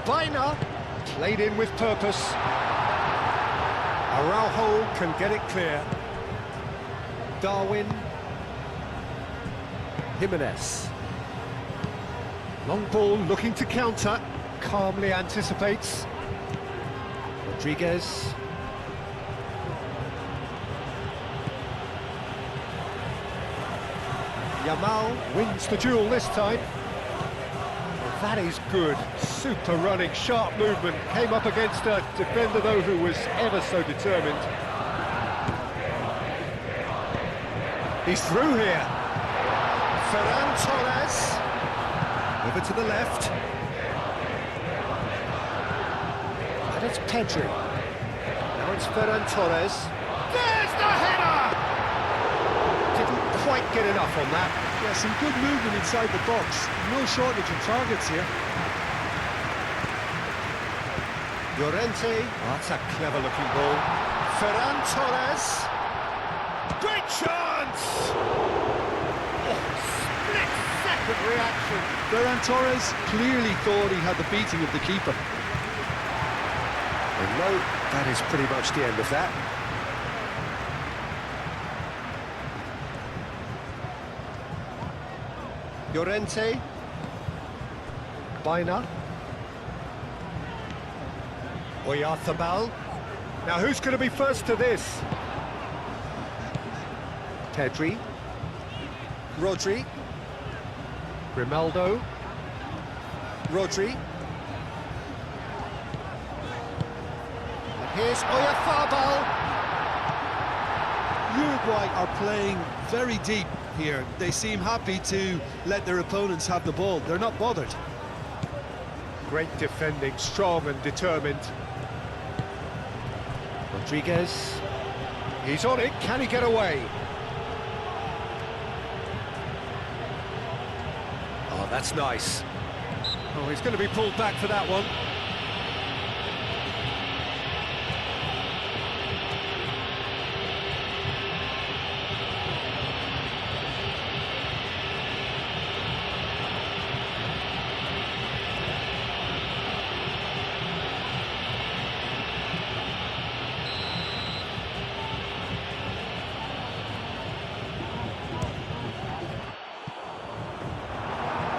Baina, played in with purpose. Araujo can get it clear. Darwin. Jimenez. Long ball looking to counter. Calmly anticipates. Rodriguez. Yamal wins the duel this time. Well, that is good. Super running, sharp movement. Came up against a defender, though, who was ever so determined. He's through here. Ferran Torres. Over to the left. And it's Pedri. Now it's Ferran Torres. There's the header! Didn't quite get enough on that. Yeah, some good movement inside the box. No shortage of targets here. Llorente. Oh, that's a clever-looking ball. Ferran Torres. Great chance! Oh, split-second reaction. Ferran Torres clearly thought he had the beating of the keeper. And no, that is pretty much the end of that. Llorente. Baina. Oyarzabal. Now who's going to be first to this? Pedri. Rodri. Grimaldo. Rodri. And here's Oyarzabal. Uruguay are playing very deep here. They seem happy to let their opponents have the ball. They're not bothered. Great defending, strong and determined. Rodriguez. He's on it. Can he get away? Oh, that's nice. Oh, he's going to be pulled back for that one.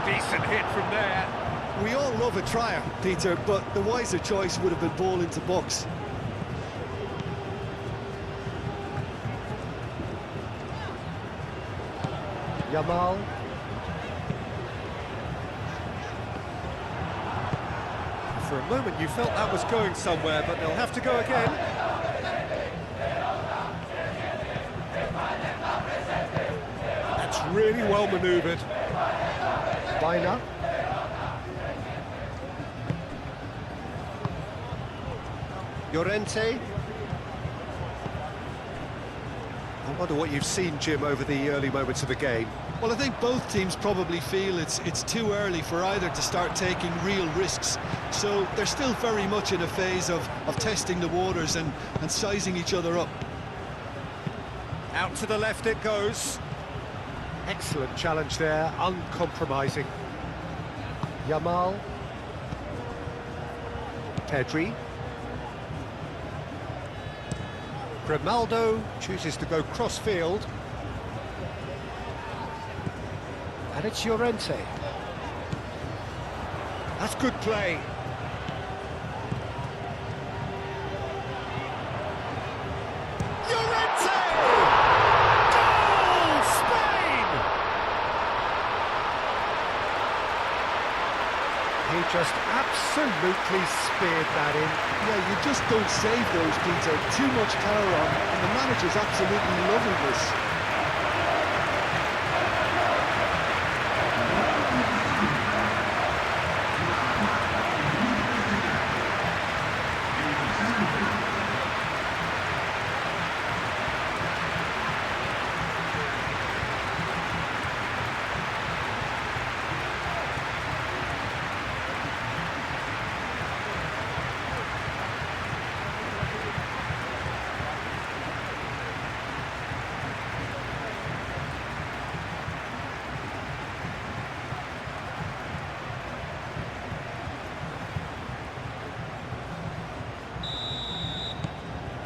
Decent hit from there. We all love a trier, Peter, but the wiser choice would have been ball into box. Yamal. For a moment you felt that was going somewhere, but they'll have to go again. That's really well manoeuvred. Baina. Llorente. I wonder what you've seen, Jim, over the early moments of the game. Well, I think both teams probably feel it's too early for either to start taking real risks. So they're still very much in a phase of testing the waters and sizing each other up. Out to the left it goes. Excellent challenge there, uncompromising. Yamal. Pedri. Grimaldo chooses to go cross-field. And it's Llorente. That's good play. Llorente! Goal! Spain! He just absolutely speared that in. Yeah, you just don't save those, Peter. Too much power on, and the manager's absolutely loving this.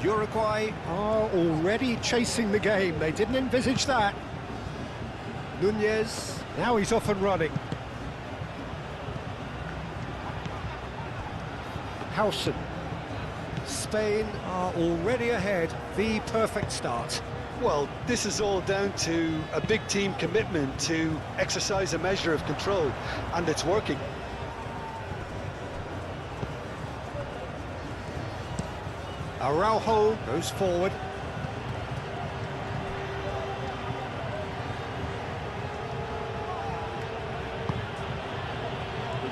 Uruguay are already chasing the game. They didn't envisage that. Nunez, now he's off and running. Howson. Spain are already ahead. The perfect start. Well, this is all down to a big team commitment to exercise a measure of control, and it's working. Araujo goes forward.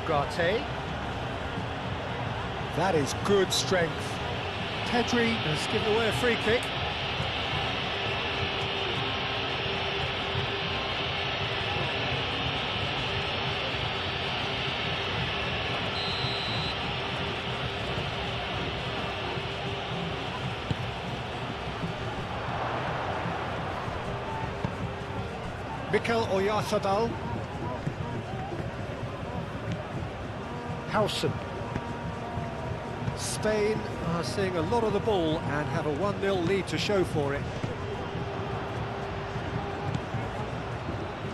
Ugarte. That is good strength. Pedri has given away a free kick. Mikel Oyarzabal. Howson. Spain are seeing a lot of the ball and have a 1-0 lead to show for it.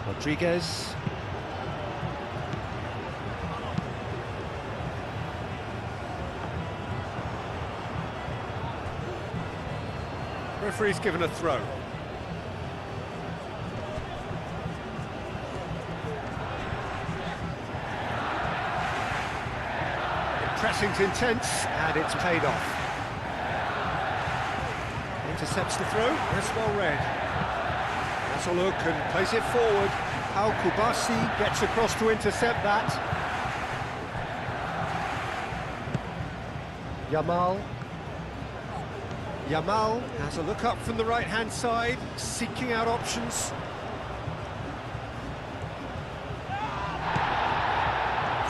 Rodriguez. Referee's given a throw. Pressing's intense, and it's paid off. Intercepts the throw, that's well read. Has a look and plays it forward. Al-Kubasi gets across to intercept that. Yamal. Yamal has a look up from the right-hand side, seeking out options.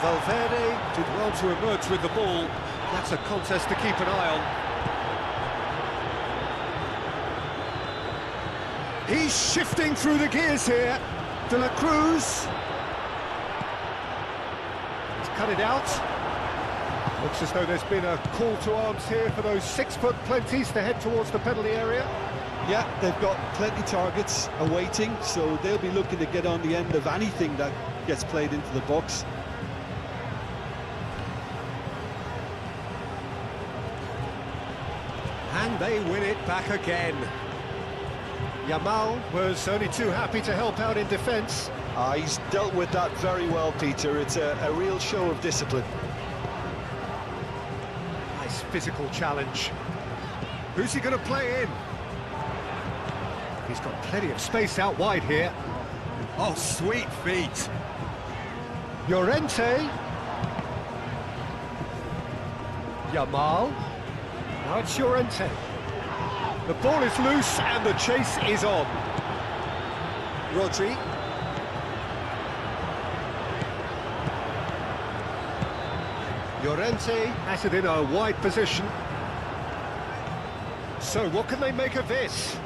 Valverde did well to emerge with the ball. That's a contest to keep an eye on. He's shifting through the gears here. De la Cruz. He's cut it out. Looks as though there's been a call to arms here for those 6-foot plenties to head towards the penalty area. Yeah, they've got plenty targets awaiting, so they'll be looking to get on the end of anything that gets played into the box. And they win it back again. Yamal was only too happy to help out in defence. He's dealt with that very well, Peter. It's a real show of discipline. Nice physical challenge. Who's he going to play in? He's got plenty of space out wide here. Oh, sweet feet. Llorente. Yamal. Now it's Llorente. The ball is loose and the chase is on. Rodri. Llorente has it in a wide position. So what can they make of this?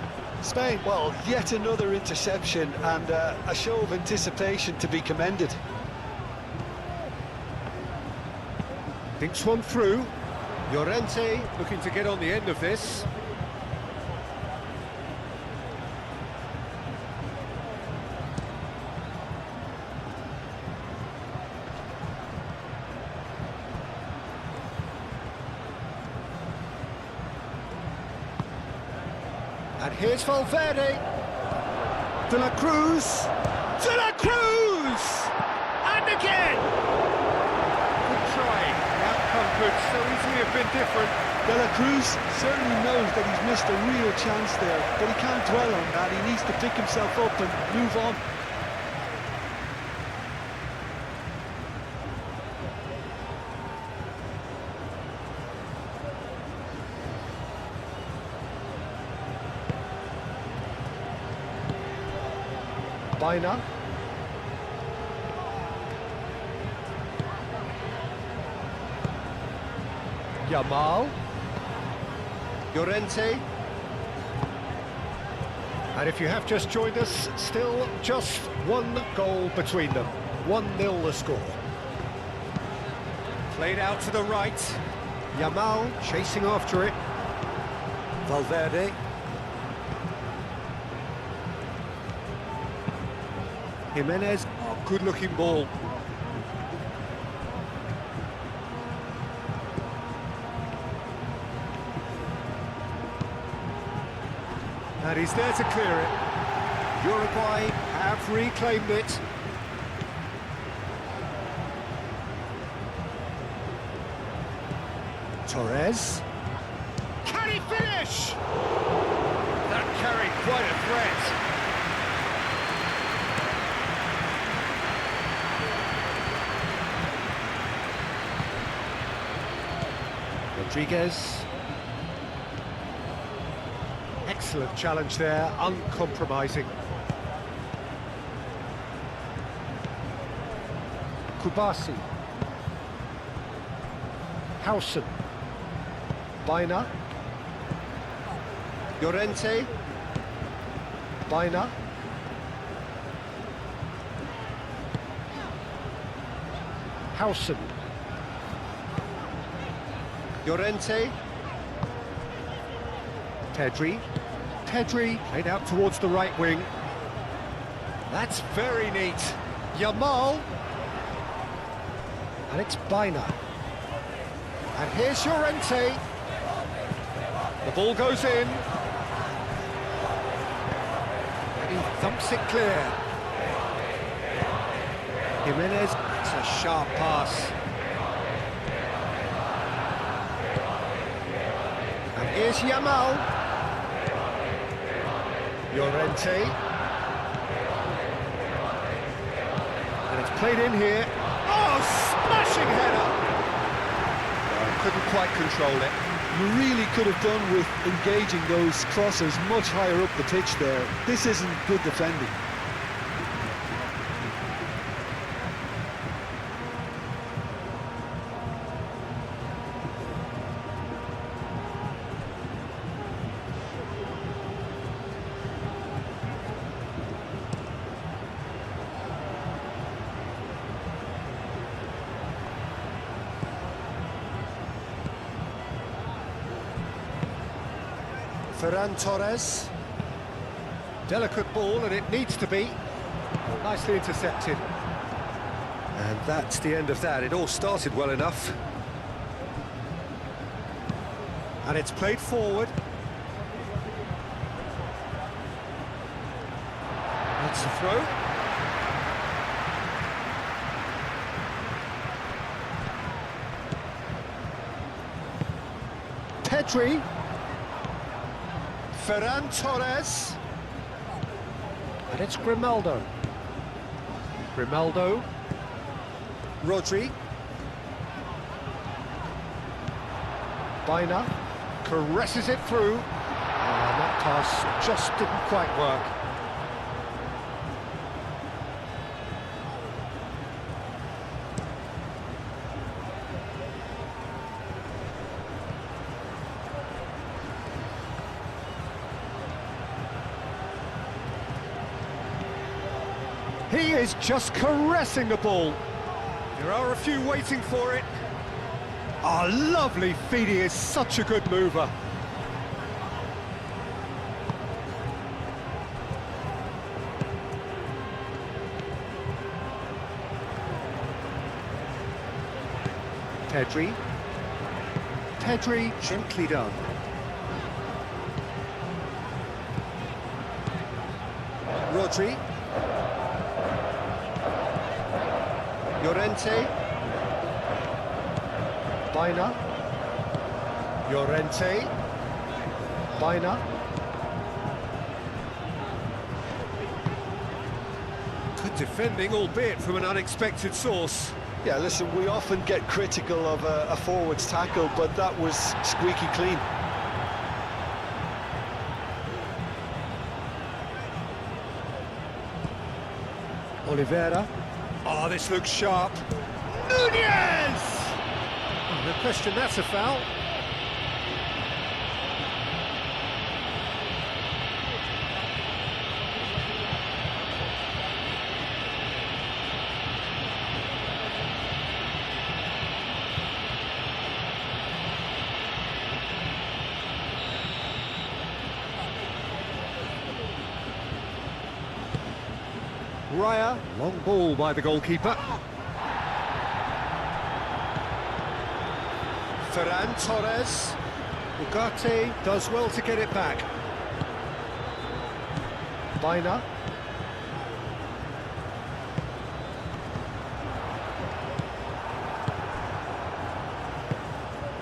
Spain, well, yet another interception and a show of anticipation to be commended. Thinks one through. Llorente looking to get on the end of this. And here's Valverde. De la Cruz. De la Cruz! And again! Good try. The outcome could so easily have been different. De la Cruz certainly knows that he's missed a real chance there, but he can't dwell on that. He needs to pick himself up and move on. Baina. Yamal. Llorente. And if you have just joined us, still just one goal between them. 1-0 the score. Played out to the right. Yamal chasing after it. Valverde. Jimenez. Oh, good-looking ball. And he's there to clear it. Uruguay have reclaimed it. Torres. Can he finish? That carried quite a threat. Rodriguez. Excellent challenge there, uncompromising. Kubasi. Hausen. Baina. Llorente. Baina. Hausen. Llorente. Pedri. Pedri played out towards the right wing. That's very neat. Yamal. And it's Baina. And here's Llorente. The ball goes in. And he thumps it clear. Jimenez, it's a sharp pass. And here's Yamal. Llorente. And it's played in here. Oh, smashing header! Couldn't quite control it. You really could have done with engaging those crossers much higher up the pitch there. This isn't good defending. Ferran Torres. Delicate ball, and it needs to be. Nicely intercepted. And that's the end of that. It all started well enough. And it's played forward. That's the throw. Pedri. Ferran Torres. And it's Grimaldo. Grimaldo. Rodri. Baina. Caresses it through. And that pass just didn't quite work. He is just caressing the ball. There are a few waiting for it. Oh, lovely feed. He is such a good mover. Pedri. Pedri, gently done. Rodri. Llorente. Baina. Llorente. Baina. Good defending, albeit from an unexpected source. Yeah, listen, we often get critical of a forward's tackle, but that was squeaky clean. Oliveira. Oh, this looks sharp. Nunez! Oh, no question, that's a foul. Raya, long ball by the goalkeeper. Ferran Torres. Ugarte does well to get it back. Baina.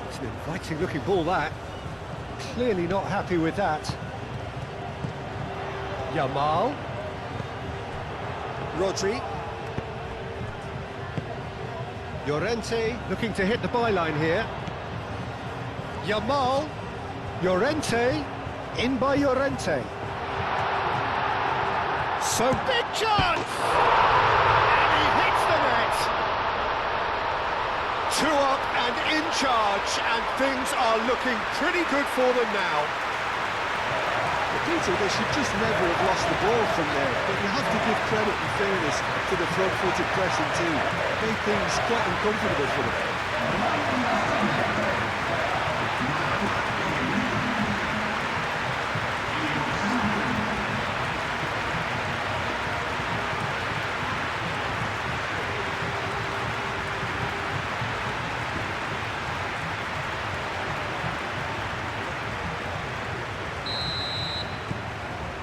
It's an inviting looking ball, that. Clearly not happy with that. Yamal. Rodri. Llorente looking to hit the byline here. Yamal. Llorente. In by Llorente. So big chance! And he hits the net! 2 up and in charge, and things are looking pretty good for them now. Peter, they should just never have lost the ball from there, but you have to give credit and fairness to the front-footed pressing team. Made things quite uncomfortable for them.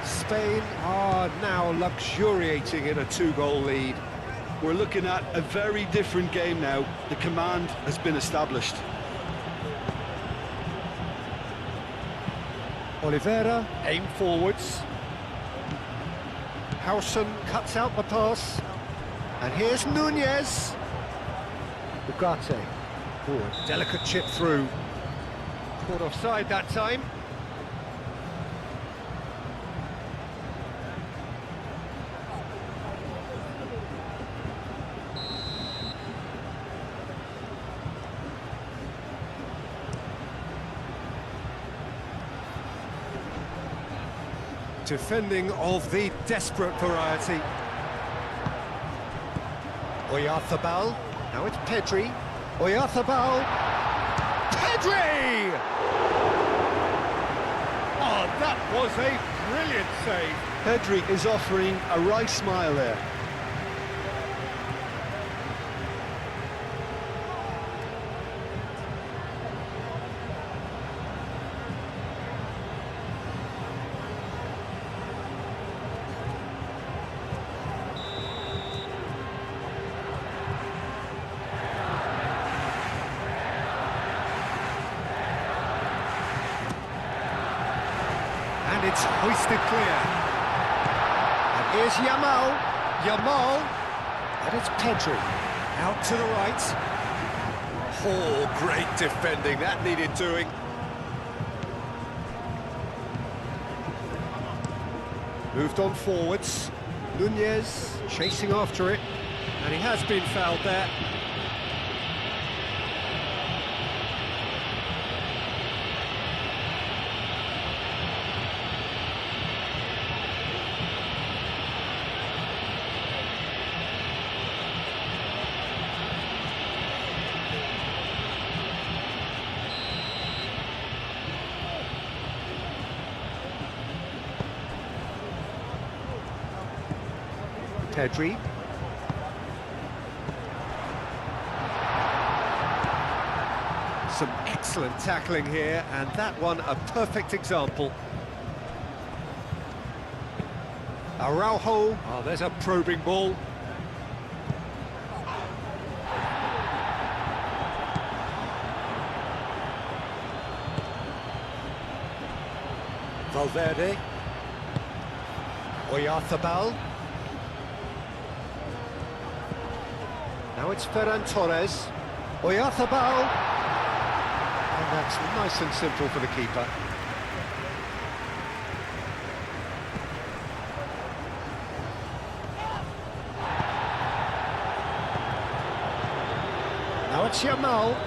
Spain are now luxuriating in a 2-goal lead. We're looking at a very different game now. The command has been established. Oliveira, aim forwards. Howson cuts out the pass. And here's Nunez. Ugarte. Forward. Delicate chip through. Caught offside that time. Defending of the desperate variety. Oyarzabal. Now it's Pedri. Oyarzabal. Pedri! Oh, that was a brilliant save. Pedri is offering a wry smile there. And it's hoisted clear. And here's Yamal. Yamal. And it's Pedri. Out to the right. Oh, great defending. That needed doing. Moved on forwards. Nunez chasing after it. And he has been fouled there. Pedri. Some excellent tackling here, and that one a perfect example. Araujo. Oh, there's a probing ball. Valverde. Oyarzabal. Now it's Ferran Torres. Oyarzabal. And that's nice and simple for the keeper. Now it's Yamal.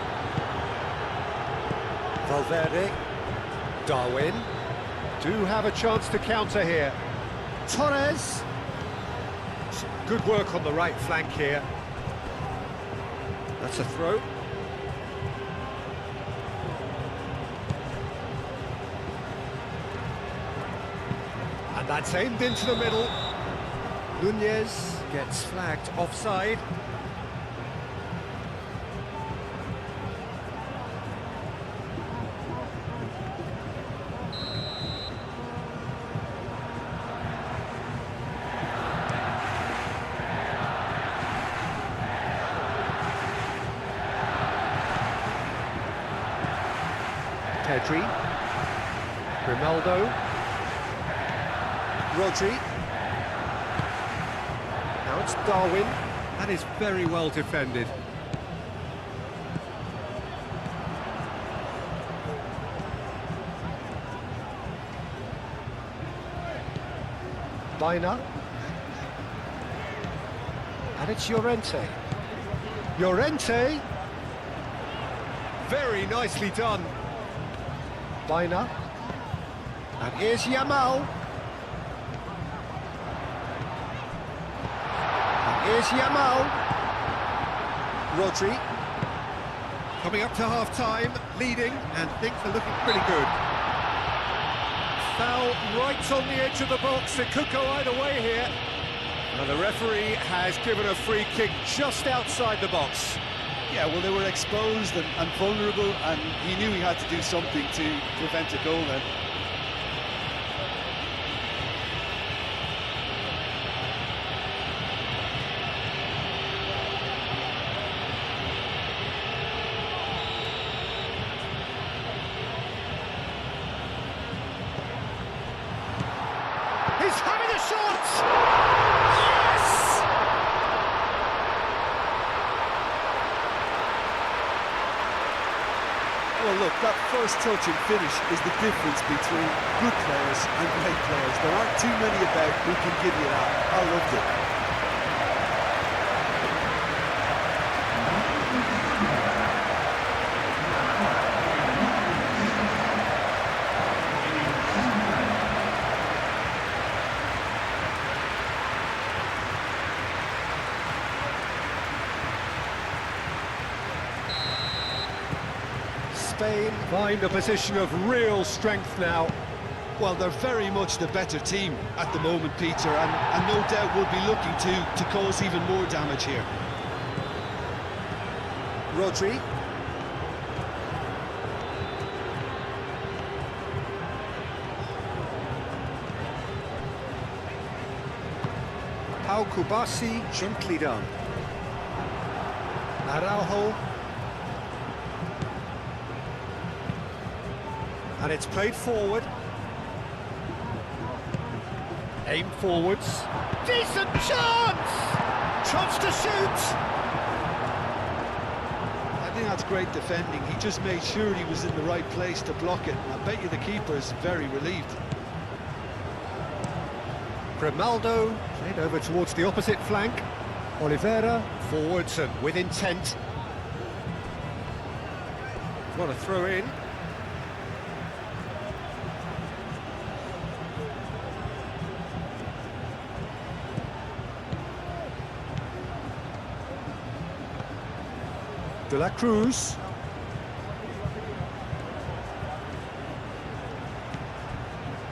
Valverde. Darwin. Do have a chance to counter here. Torres. Some good work on the right flank here. That's a throw. And that's aimed into the middle. Nunez. Gets flagged offside. Pedri, Grimaldo, Rodri. Now it's Darwin. That is very well defended. Baina. And it's Llorente. Llorente. Very nicely done. Baina. And here's Yamal. And here's Yamal. Rodri. Coming up to half-time, leading, and things are looking pretty good. Foul right on the edge of the box. It could go either way here. And the referee has given a free kick just outside the box. Yeah, well, they were exposed and vulnerable, and he knew he had to do something to prevent a goal then. He's having a shot! Yes! Well, look, that first touch and finish is the difference between good players and great players. There aren't too many about who can give you that. I loved it. Spain find a position of real strength now. Well, they're very much the better team at the moment, Peter, and no doubt will be looking to cause even more damage here. Rodri. Pau Kubasi, gently done. Araujo. And it's played forward. Aim forwards. Decent chance! Chance to shoot! I think that's great defending. He just made sure he was in the right place to block it. I bet you the keeper's very relieved. Grimaldo played over towards the opposite flank. Oliveira forwards and with intent. What a throw in. De la Cruz.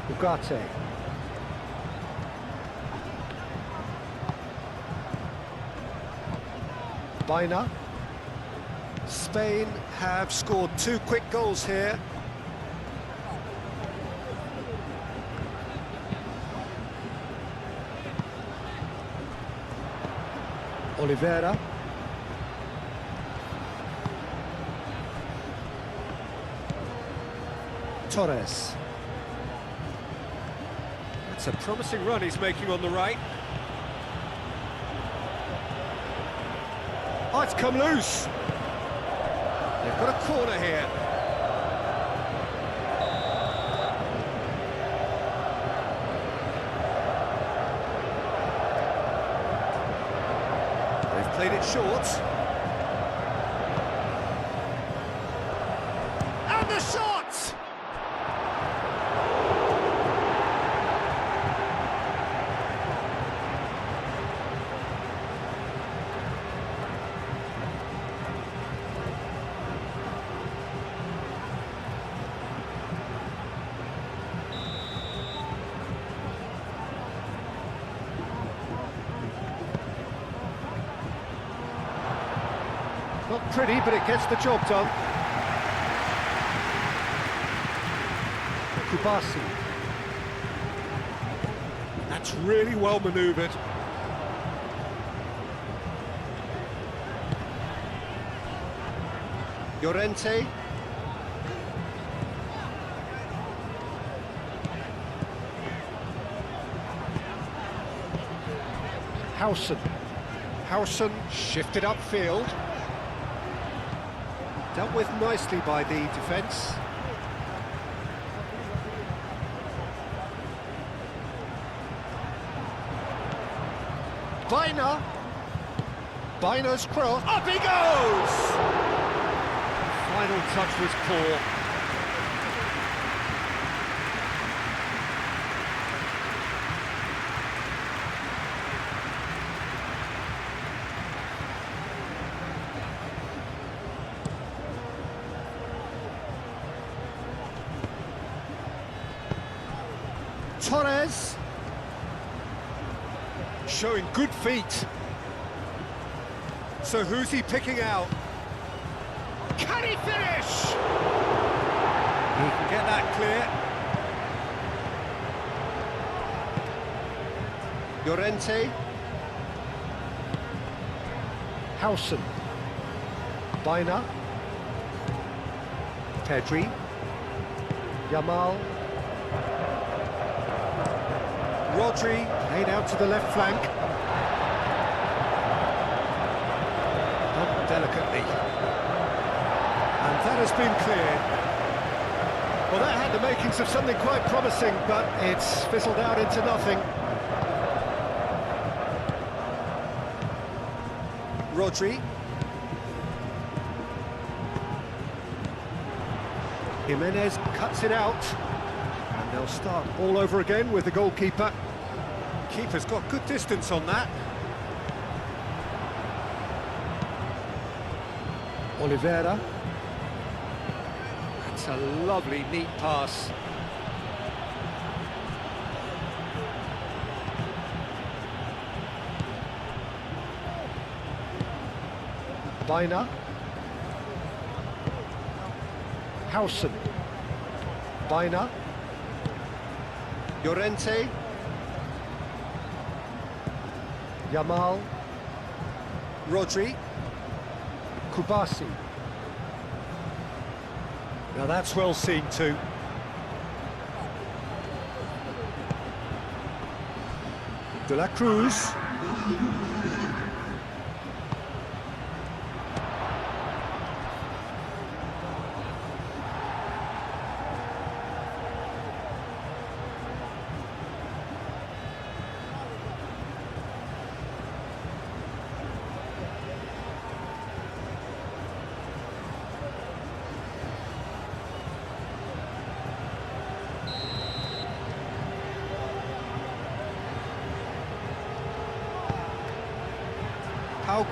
Ugarte. Baina. Spain have scored 2 quick goals here. Oliveira. Torres. That's a promising run he's making on the right. Oh, it's come loose. They've got a corner here. They've played it short. And the shot! Not pretty, but it gets the job done. Kubasi. That's really well manoeuvred. Llorente. Howson shifted upfield. Dealt with nicely by the defence. Byner's cross. Up he goes! Final touch was poor. Torres. Showing good feet. So who's he picking out? Can he finish? He can get that clear. Llorente. Howson. Byner. Pedri. Yamal. Rodri, laid out to the left flank. Not delicately. And that has been cleared. Well, that had the makings of something quite promising, but it's fizzled out into nothing. Rodri. Jimenez cuts it out. And they'll start all over again with the goalkeeper. Keeper's got good distance on that. Oliveira. That's a lovely, neat pass. Byner. Howson. Byner. Llorente. Yamal. Rodri. Kubasi. Now that's well seen too. De la Cruz.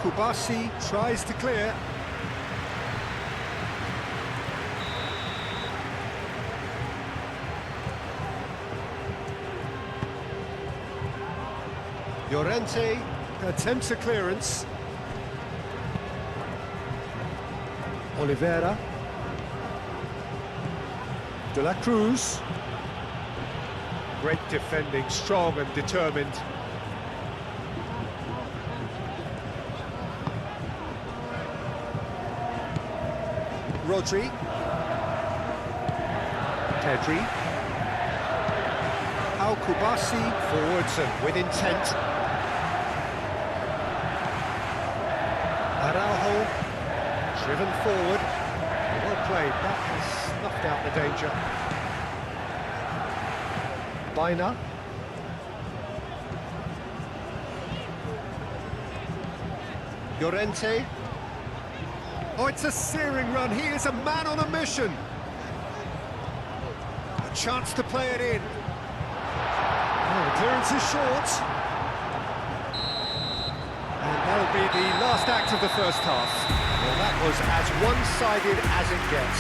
Kubasi tries to clear. Llorente attempts a clearance. Oliveira. De la Cruz. Great defending, strong and determined. Rodri. Pedri. Kubasi forwards and with intent. Araujo driven forward. Well played, that has snuffed out the danger. Byner. Llorente. Oh, it's a searing run. He is a man on a mission. A chance to play it in. Oh, the clearance is short. And that'll be the last act of the first half. Well, that was as one-sided as it gets.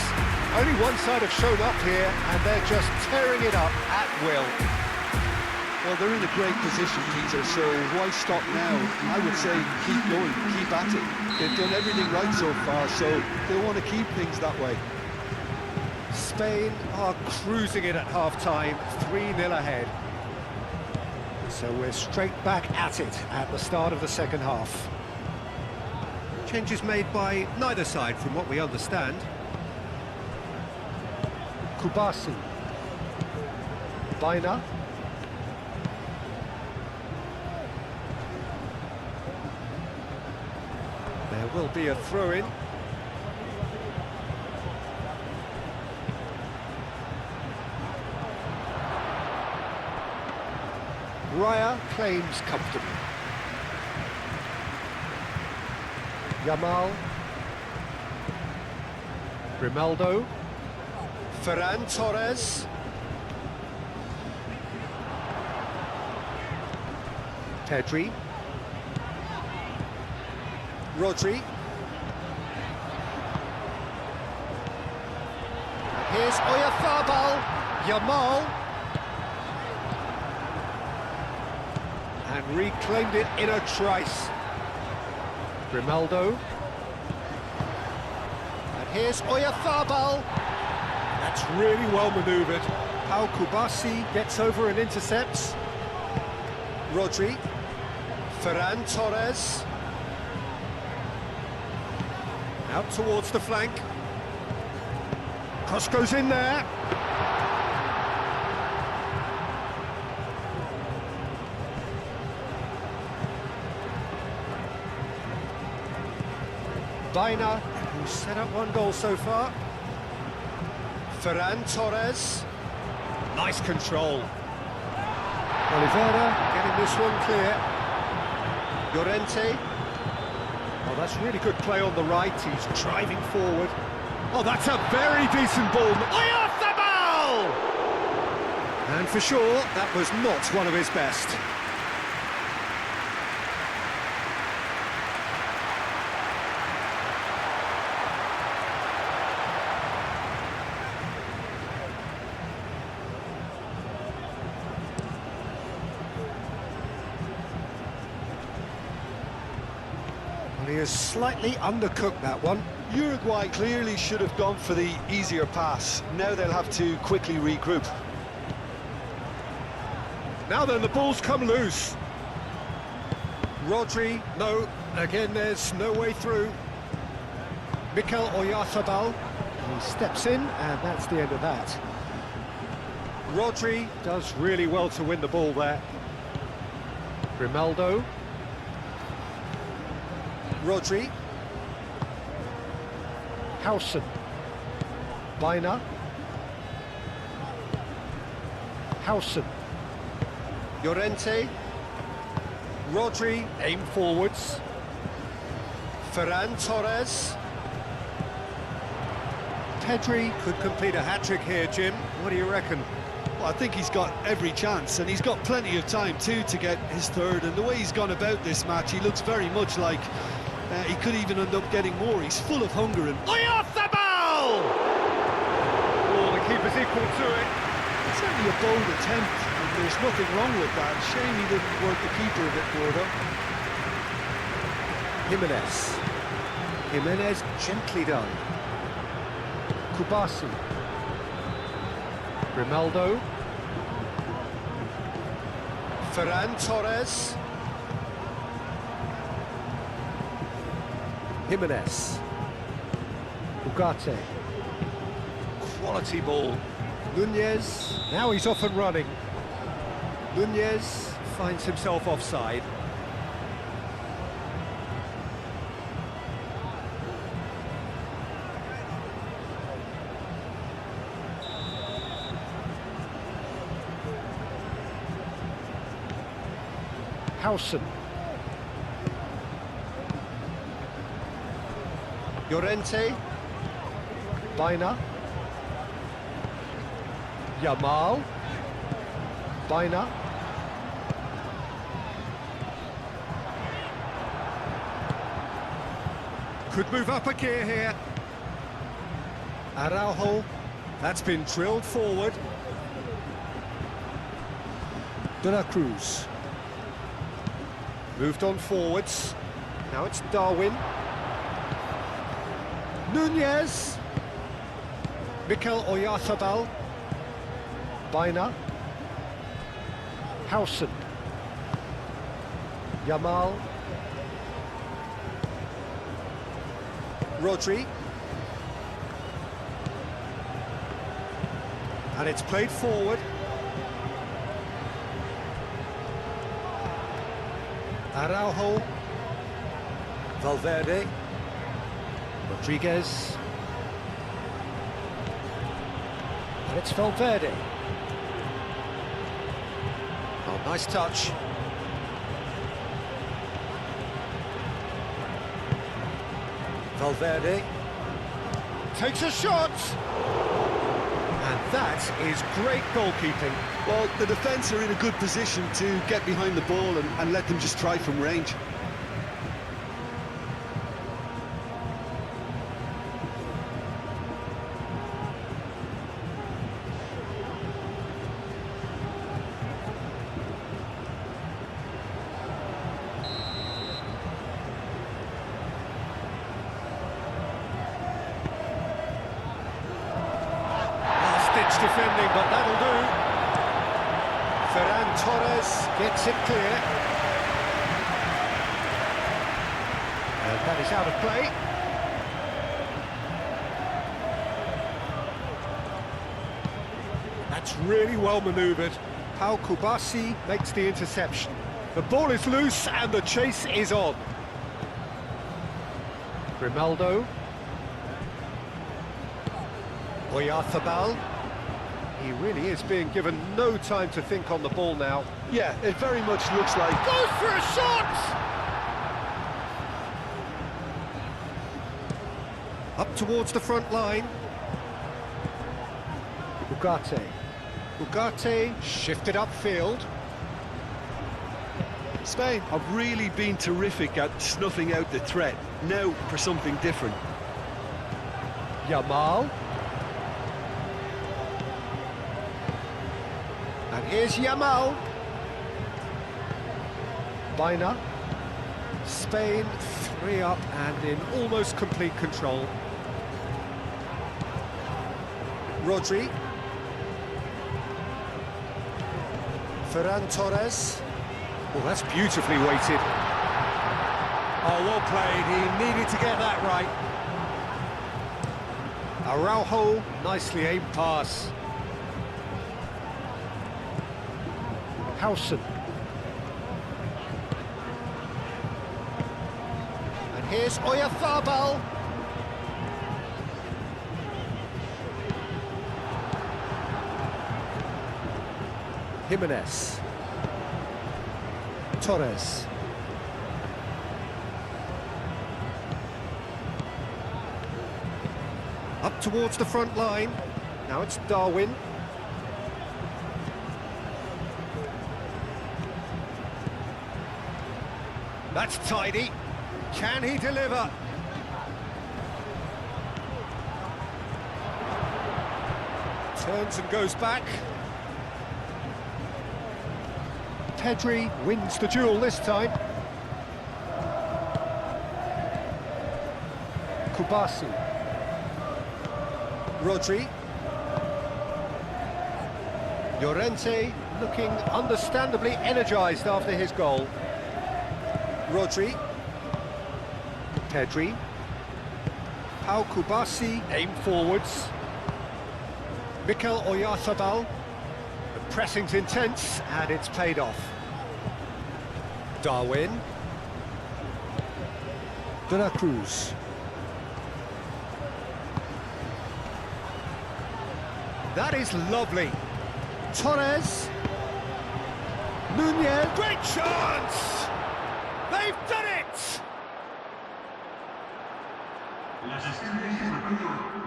Only one side have shown up here, and they're just tearing it up at will. Well, they're in a great position, Peter, so why stop now? I would say keep going, keep at it. They've done everything right so far, so they want to keep things that way. Spain are cruising it at half-time, 3-0 ahead. So we're straight back at it at the start of the second half. Changes made by neither side from what we understand. Kubasi. Baina. There will be a throw-in. Raya claims comfortably. Yamal. Grimaldo. Ferran Torres. Pedri. Rodri. And here's Oyarzabal. Yamal. And reclaimed it in a trice. Grimaldo. And here's Oyarzabal. That's really well manoeuvred. How Kubasi gets over and intercepts. Rodri. Ferran Torres. Out towards the flank. Cross goes in there. Baina, who's set up one goal so far. Ferran Torres. Nice control. Oliveira getting this one clear. Llorente. Oh, that's really good play on the right. He's driving forward. Oh, that's a very decent ball. Oyarzabal! And for sure, that was not one of his best. He has slightly undercooked that one. Uruguay clearly should have gone for the easier pass. Now they'll have to quickly regroup. Now then, the ball's come loose. Rodri, no, again there's no way through. Mikel Oyarzabal, he steps in, and that's the end of that. Rodri does really well to win the ball there. Grimaldo. Rodri. Howson. Baina. Howson. Llorente. Rodri, aim forwards. Ferran Torres. Pedri could complete a hat-trick here, Jim. What do you reckon? Well, I think he's got every chance, and he's got plenty of time too to get his third. And the way he's gone about this match, he looks very much like he could even end up getting more. He's full of hunger. And Oyarzabal! Oh, the keeper's equal to it. It's certainly a bold attempt, and there's nothing wrong with that. Shame he didn't work the keeper a bit more, though. Jimenez gently done. Kubasi. Grimaldo. Ferran Torres. Jimenez. Ugarte. Quality ball. Nunez. Now he's off and running. Nunez finds himself offside. Howson. Llorente. Baina. Yamal. Baina. Could move up a gear here. Araujo. That's been drilled forward. De La Cruz. Moved on forwards. Now it's Darwin. Nunez. Mikel Oyarzabal. Baina. Howson. Yamal. Rodri. And it's played forward. Araujo. Valverde. Rodriguez. And it's Valverde. Oh, nice touch. Valverde. Takes a shot! And that is great goalkeeping. Well, the defence are in a good position to get behind the ball and let them just try from range. Defending, but that'll do. Ferran Torres gets it clear. And that is out of play. That's really well manoeuvred. Pau Kubasi makes the interception. The ball is loose and the chase is on. Grimaldo. Oyarzabal. He really is being given no time to think on the ball now. Yeah, it very much looks like... Goes for a shot! Up towards the front line. Ugarte. Ugarte shifted upfield. Spain have really been terrific at snuffing out the threat. Now for something different. Yamal. And here's Yamal. Baina. Spain 3 up and in almost complete control. Rodri. Ferran Torres. Well, that's beautifully weighted. Oh, well played. He needed to get that right. Araujo, nicely aimed pass. Howson. And here's Oyarzabal. Jimenez. Torres. Up towards the front line. Now it's Darwin. That's tidy. Can he deliver? Turns and goes back. Pedri wins the duel this time. Kubasi. Rodri. Llorente looking understandably energised after his goal. Rodri. Pedri. Pau Kubasi aimed forwards. Mikel Oyarzabal. The pressing's intense and it's paid off. Darwin. De La Cruz. That is lovely. Torres. Nunez. Great chance! They've done it!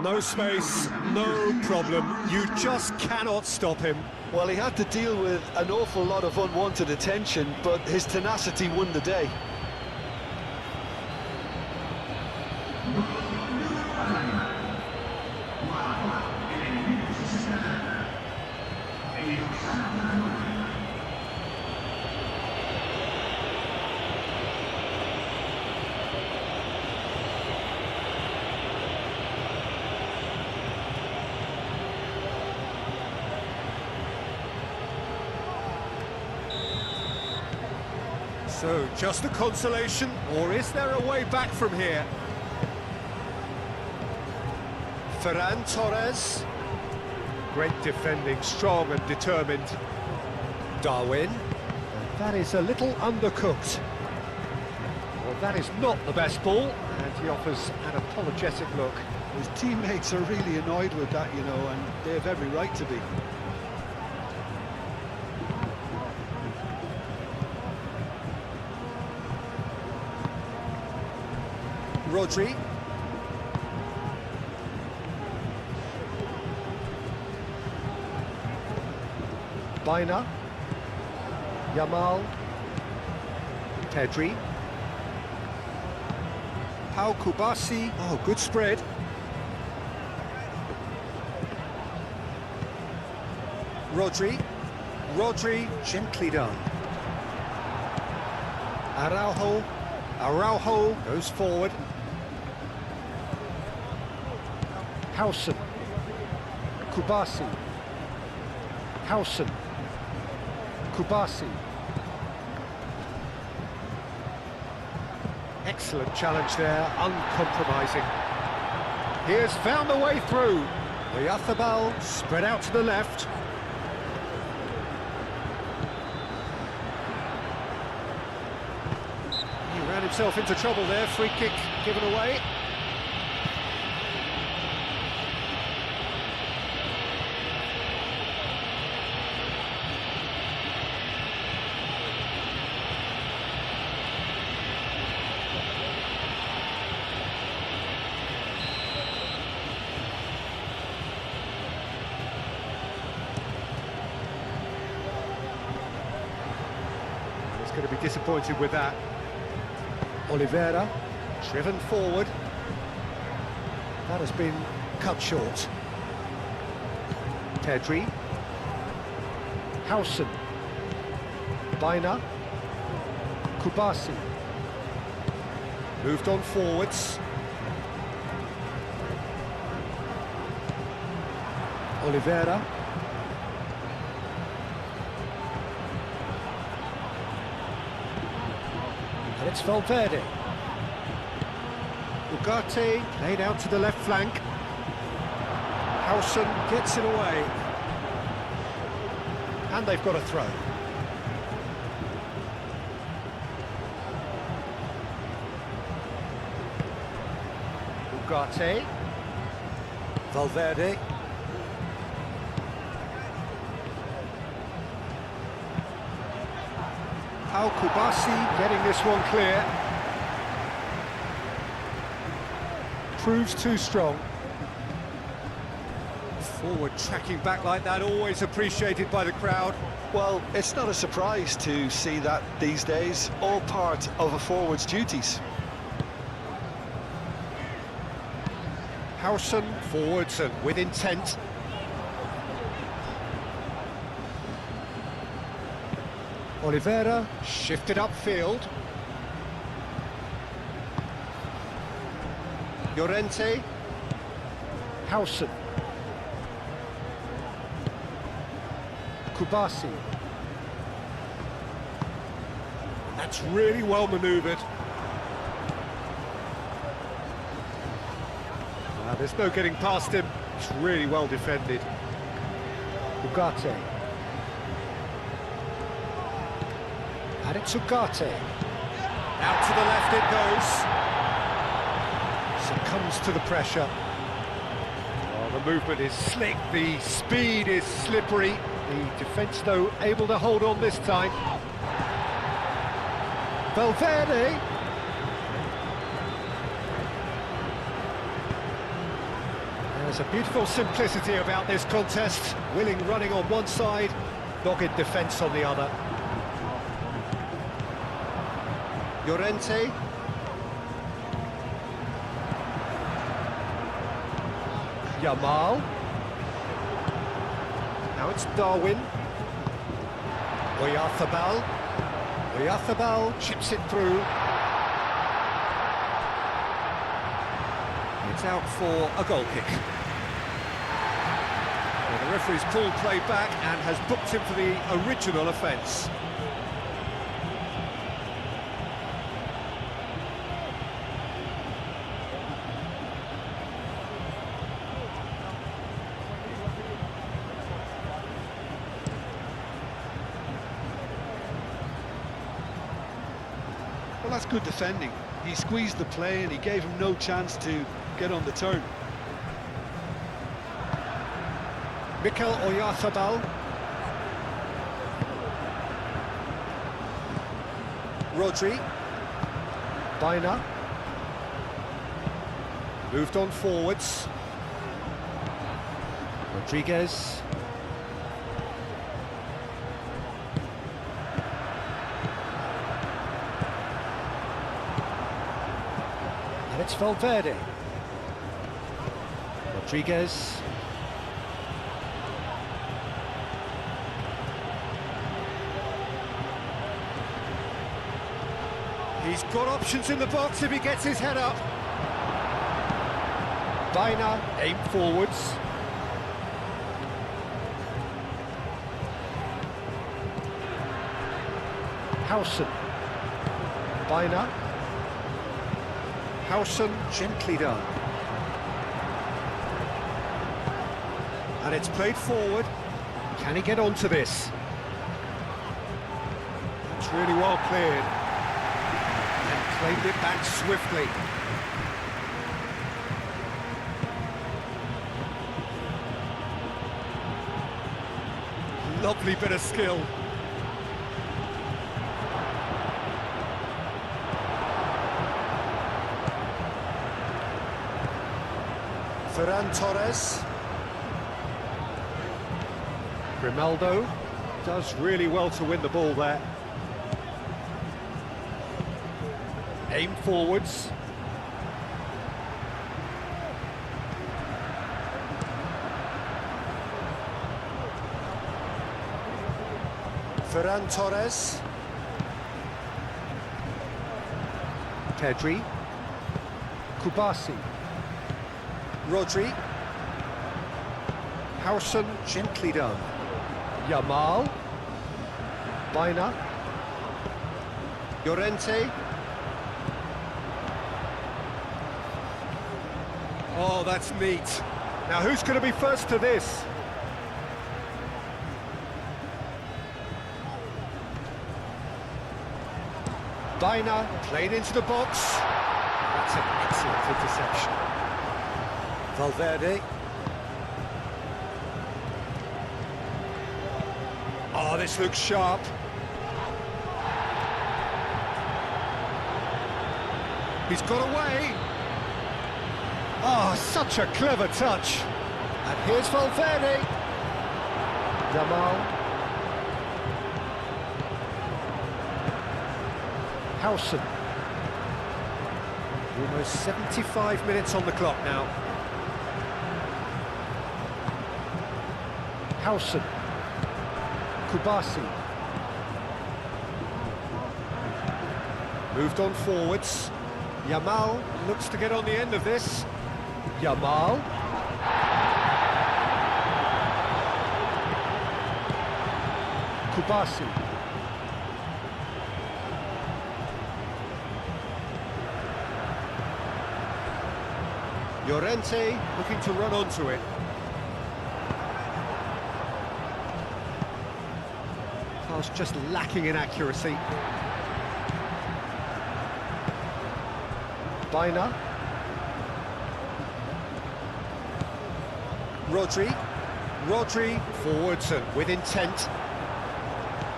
No space, no problem. You just cannot stop him. Well, he had to deal with an awful lot of unwanted attention, but his tenacity won the day. So, just a consolation, or is there a way back from here? Ferran Torres. Great defending, strong and determined. Darwin. And that is a little undercooked. Well, that is not the best ball, and he offers an apologetic look. His teammates are really annoyed with that, you know, and they have every right to be. Rodri. Baina. Yamal. Pedri. Pau Kubasi. Oh, good spread. Rodri. Rodri, gently done. Araujo. Araujo goes forward. Howson. Kubasi. Howson. Kubasi. Excellent challenge there, uncompromising. He has found the way through. Oyarzábal spread out to the left. He ran himself into trouble there, free kick given away. Going to be disappointed with that. Oliveira, driven forward. That has been cut short. Pedri. Howson. Baina. Kubasi. Moved on forwards. Oliveira. And it's Valverde. Ugarte played out to the left flank. Howson gets it away. And they've got a throw. Ugarte. Valverde. Pau Kubasi getting this one clear. Proves too strong. Forward tracking back like that, always appreciated by the crowd. Well, it's not a surprise to see that these days, all part of a forward's duties. Howson forwards and with intent. Oliveira shifted upfield. Llorente. Howson. Kubasi. That's really well manoeuvred. There's no getting past him. It's really well defended. Ugarte. And it's Ugarte. Out to the left it goes. Succumbs to the pressure. Oh, the movement is slick, the speed is slippery. The defence, though, able to hold on this time. Valverde. There's a beautiful simplicity about this contest. Willing running on one side, dogged defence on the other. Llorente. Yamal. Now it's Darwin. Oyarzábal. Oyarzábal chips it through. It's out for a goal kick. Well, the referee's pulled play back and has booked him for the original offence. that's good defending. He squeezed the play and he gave him no chance to get on the turn. Mikel Oyarzabal. Rodri. Baina. Moved on forwards. Rodriguez. And it's Valverde. Rodriguez. He's got options in the box if he gets his head up. Baina, aim forwards. Howson. Baina. Howson, gently done. And it's played forward. Can he get onto this? It's really well cleared. Played it back swiftly. Lovely bit of skill. Ferran Torres. Grimaldo does really well to win the ball there. Aim forwards. Ferran Torres. Pedri. Kubasi. Rodri. Howson, gently done. Yamal. Baina. Llorente. Oh, that's neat. Now, who's going to be first to this? Baina played into the box. That's an excellent interception. Valverde. Oh, this looks sharp. He's got away. Oh, such a clever touch. And here's Valverde. Yamal. Howson. Almost 75 minutes on the clock now. Howson. Kubasi. Moved on forwards. Yamal looks to get on the end of this. Yamal. Kubasi. Llorente looking to run onto it. Pass just lacking in accuracy. Baina. Rodri forwards and with intent.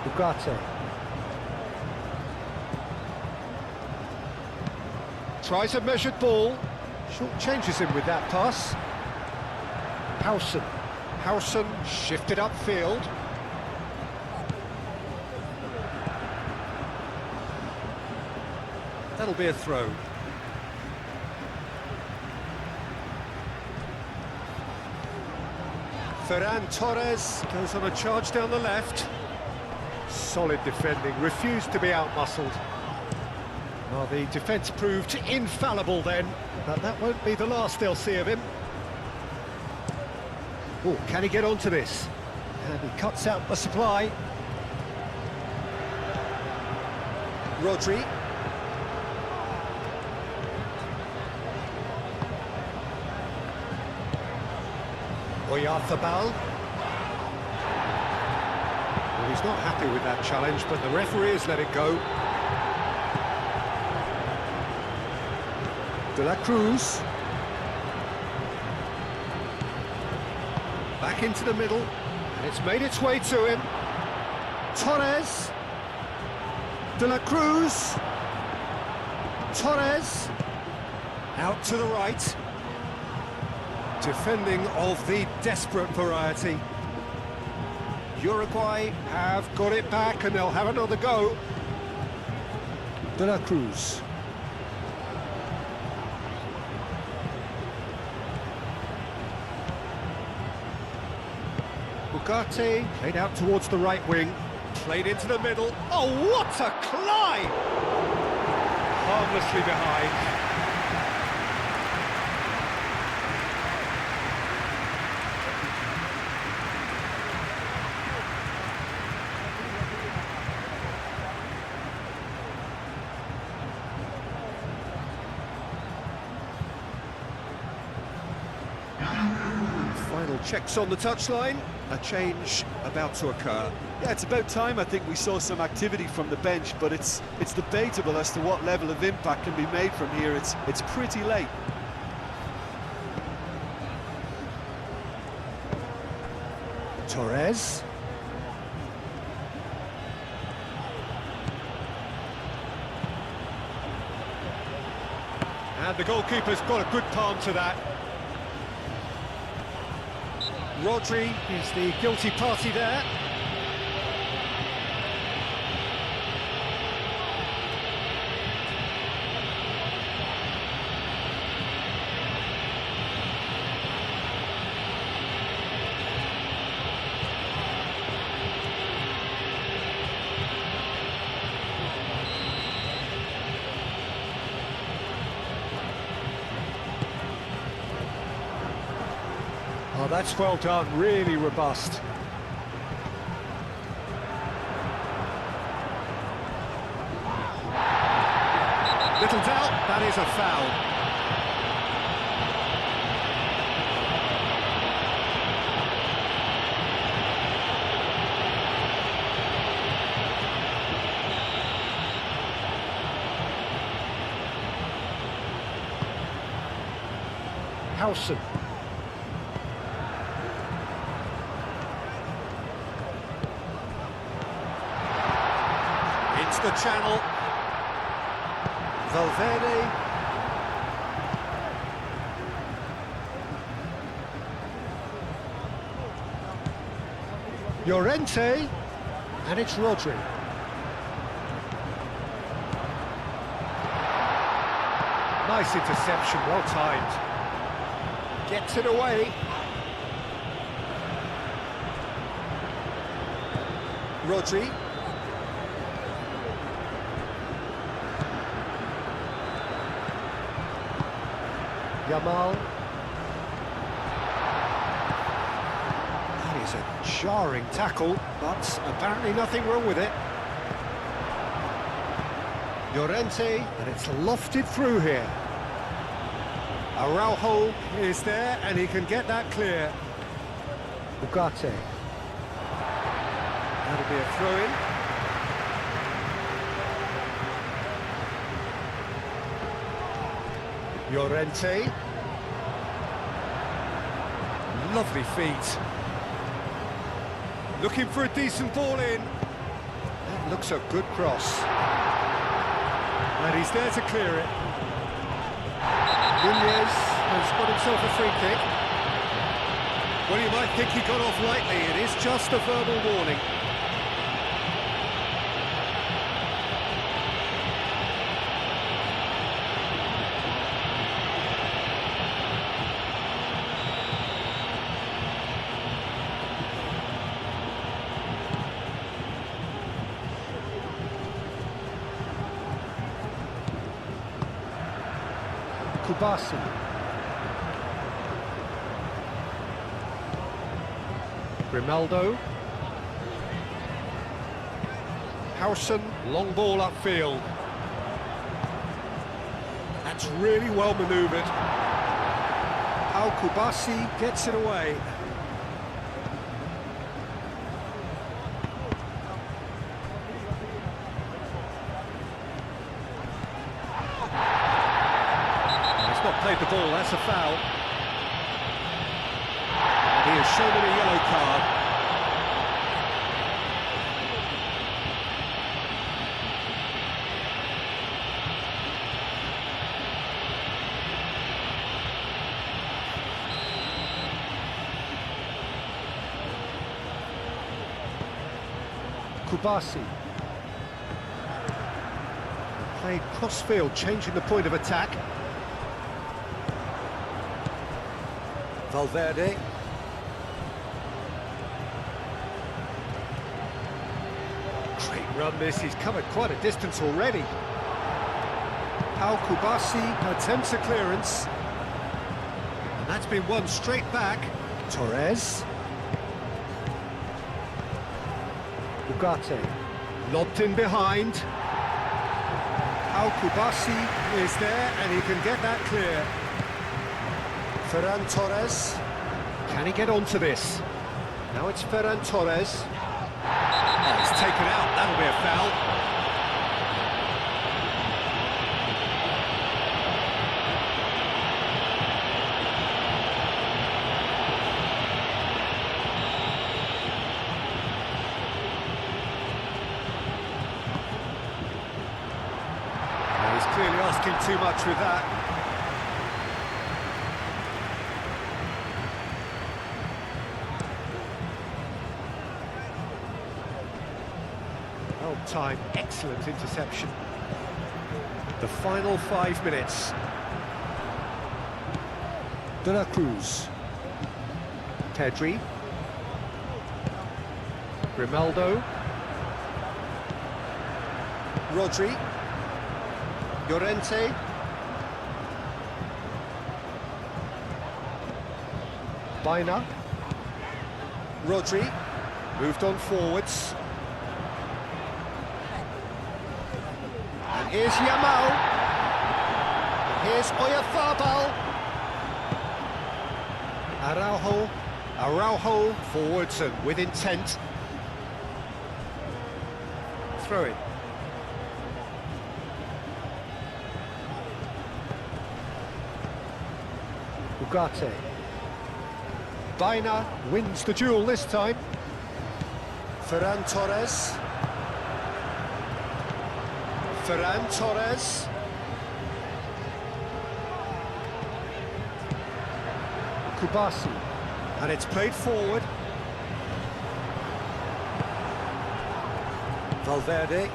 Ugarte. Tries a measured ball. Short changes him with that pass. Howson shifted upfield. That'll be a throw. Ferran Torres goes on a charge down the left. Solid defending, refused to be outmuscled. Well, the defence proved infallible then, but that won't be the last they'll see of him. Oh, can he get onto this? And he cuts out the supply. Rodri. Oyarzabal. Well, he's not happy with that challenge, but the referee has let it go. De la Cruz. Back into the middle, and it's made its way to him. Torres. De la Cruz. Torres. Out to the right. Defending of the desperate variety. Uruguay have got it back and they'll have another go. De la Cruz. Ugarte played out towards the right wing. Played into the middle. Oh, what a climb! Harmlessly behind. Final checks on the touchline. A change about to occur. Yeah, it's about time I think we saw some activity from the bench, but it's debatable as to what level of impact can be made from here. It's pretty late. Torres. And the goalkeeper's got a good palm to that. Rodri is the guilty party there. Oh, that's well done, really robust. Little doubt, that is a foul. Howson. The channel. Valverde. Llorente. And it's Rodri. Nice interception, well timed. Gets it away. Rodri. Yamal. That is a jarring tackle, but apparently nothing wrong with it. Llorente, and it's lofted through here. Araujo is there, and he can get that clear. Ugarte. That'll be a throw-in. Llorente. Lovely feet. Looking for a decent ball in. That looks a good cross. And he's there to clear it. Nunez has got himself a free kick. Well, you might think he got off lightly. It is just a verbal warning. Kubasi. Grimaldo. Howson, long ball upfield. That's really well manoeuvred. Al Kubasi gets it away. full, that's a foul. And he has shown him a yellow card. Kubasi. Played cross-field, changing the point of attack. Valverde. Great run this, he's covered quite a distance already. Pau Kubasi attempts a clearance. And that's been won straight back. Torres. Ugarte. Lobbed in behind. Pau Kubasi is there and he can get that clear. Ferran Torres. Can he get onto this? Now it's Ferran Torres. Oh, it's taken out, that'll be a foul. He's clearly asking too much with that. Well timed, excellent interception. The final 5 minutes. De la Cruz. Pedri. Grimaldo. Rodri. Llorente. Baina. Rodri. Moved on forwards. And here's Yamal. And here's Oyarzabal. Araujo forwards and with intent. Throw it. Ugarte. Baina wins the duel this time. Ferran Torres. Ferran Torres. Kubasi. And it's played forward. Valverde.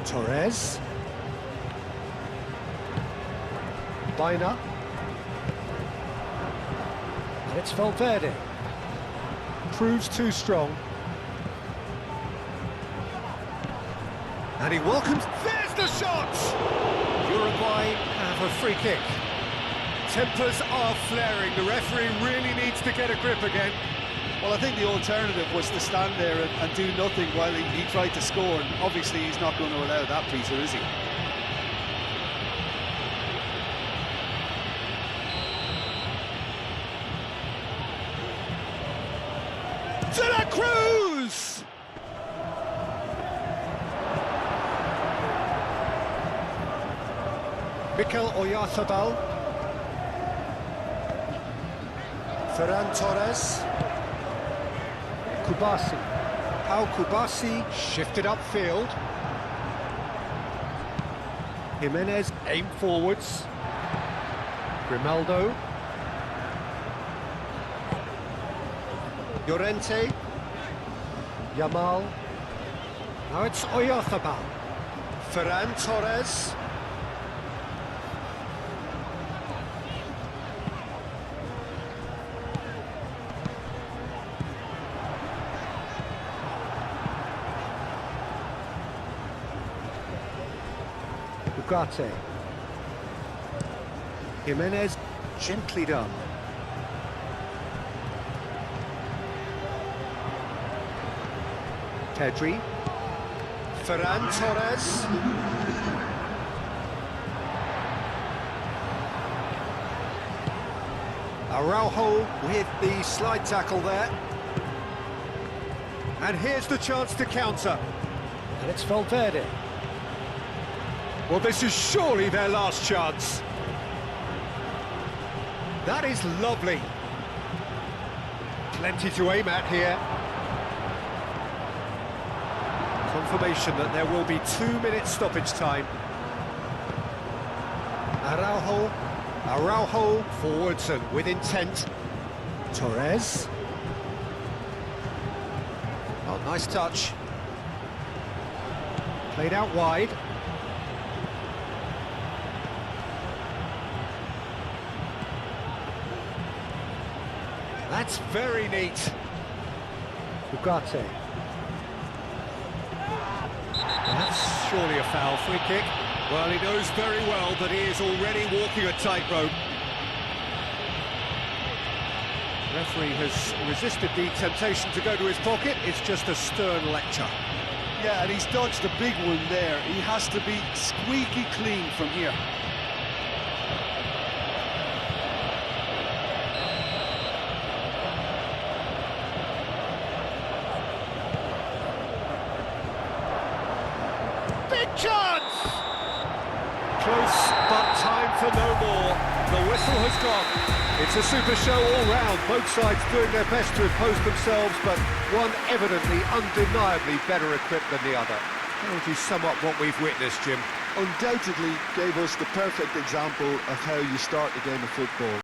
Torres. Baina. And it's Valverde. Proves too strong. And he welcomes... There's the shot! Uruguay have a free kick. Tempers are flaring. The referee really needs to get a grip again. Well, I think the alternative was to stand there and do nothing while he tried to score. And obviously he's not going to allow that, Peter, is he? De la Cruz! Mikel Oyarzabal. Ferran Torres. Kubasi. Pau Kubasi shifted upfield. Jimenez aimed forwards. Grimaldo. Llorente. Yamal. Now it's Oyarzabal. Ferran Torres. Ugarte. Jimenez, gently done. Pedri. Ferran Torres. Araujo with the slide tackle there. And here's the chance to counter. And it's Valverde. Well, this is surely their last chance. That is lovely. Plenty to aim at here. Confirmation that there will be 2 minutes stoppage time. Araujo forwards and with intent. Torres. Oh, nice touch. Played out wide. That's very neat. Ugarte. That's surely a foul. Free kick. Well, he knows very well that he is already walking a tightrope. Referee has resisted the temptation to go to his pocket. It's just a stern lecture. Yeah, and he's dodged a big one there. He has to be squeaky clean from here. Big chance! Close, but time for no more. The whistle has gone. It's a super show all round. Both sides doing their best to impose themselves, but one evidently, undeniably better equipped than the other. How would you sum up what we've witnessed, Jim? Undoubtedly gave us the perfect example of how you start the game of football.